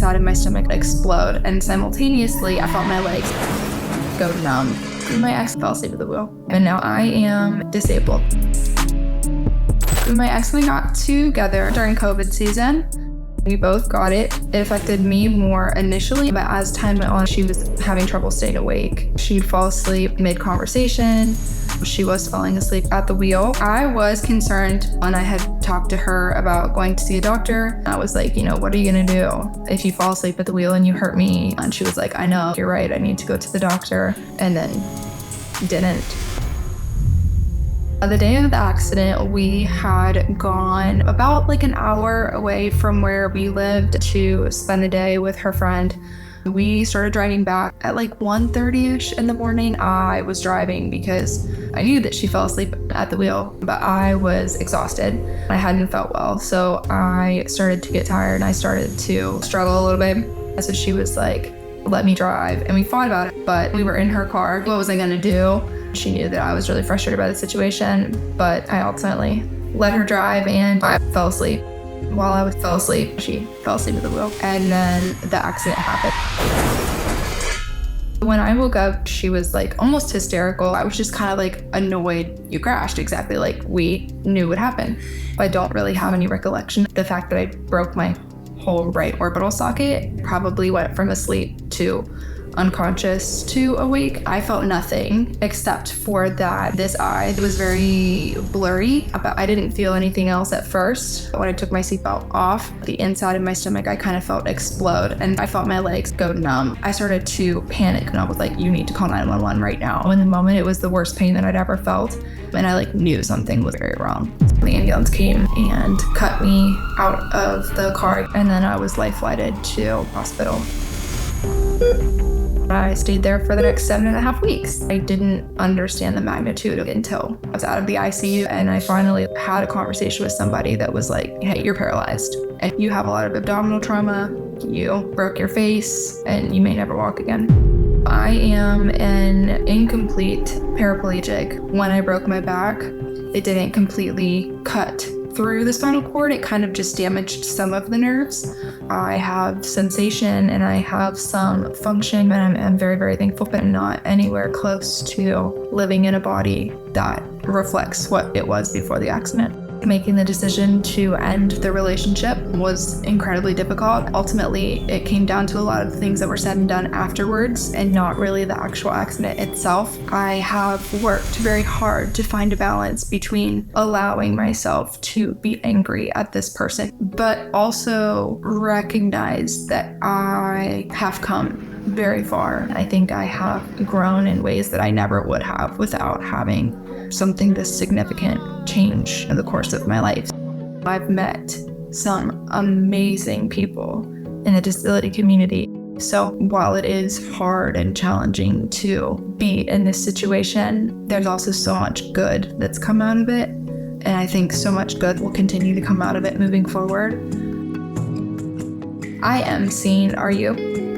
inside of my stomach explode, and simultaneously I felt my legs go numb. My ex fell asleep at the wheel, and now I am disabled. My ex and I got together during COVID season. We both got it. It affected me more initially, but as time went on, she was having trouble staying awake. She'd fall asleep mid-conversation. She was falling asleep at the wheel. I was concerned when I had talked to her about going to see a doctor. I was like, what are you gonna do if you fall asleep at the wheel and you hurt me? And she was like, I know, you're right, I need to go to the doctor. And then didn't. The day of the accident, we had gone about an hour away from where we lived to spend a day with her friend. We started driving back at 1:30ish in the morning. I was driving because I knew that she fell asleep at the wheel, but I was exhausted. I hadn't felt well, so I started to get tired and I started to struggle a little bit. So she was like, let me drive, and we fought about it, but we were in her car. What was I gonna do? She knew that I was really frustrated by the situation, but I ultimately let her drive and I fell asleep. While I fell asleep, she fell asleep at the wheel, and then the accident happened. When I woke up, she was almost hysterical. I was just kind of annoyed. You crashed, exactly like we knew would happen. I don't really have any recollection. The fact that I broke my whole right orbital socket probably went from asleep to unconscious to awake. I felt nothing except for that this eye was very blurry, but I didn't feel anything else at first. When I took my seatbelt off, the inside of my stomach, I kind of felt explode and I felt my legs go numb. I started to panic and I was like, you need to call 911 right now. In the moment, it was the worst pain that I'd ever felt. And I knew something was very wrong. The ambulance came and cut me out of the car, and then I was life flighted to hospital. I stayed there for the next 7.5 weeks. I didn't understand the magnitude of it until I was out of the ICU, and I finally had a conversation with somebody that was like, hey, you're paralyzed and you have a lot of abdominal trauma, you broke your face, and you may never walk again. I am an incomplete paraplegic. When I broke my back, it didn't completely cut through the spinal cord. It kind of just damaged some of the nerves. I have sensation and I have some function, and I'm very, very thankful, but I'm not anywhere close to living in a body that reflects what it was before the accident. Making the decision to end the relationship was incredibly difficult. Ultimately, it came down to a lot of things that were said and done afterwards and not really the actual accident itself. I have worked very hard to find a balance between allowing myself to be angry at this person, but also recognize that I have come very far. I think I have grown in ways that I never would have without having something this significant change in the course of my life. I've met some amazing people in the disability community. So while it is hard and challenging to be in this situation, there's also so much good that's come out of it. And I think so much good will continue to come out of it moving forward. I am seen, are you?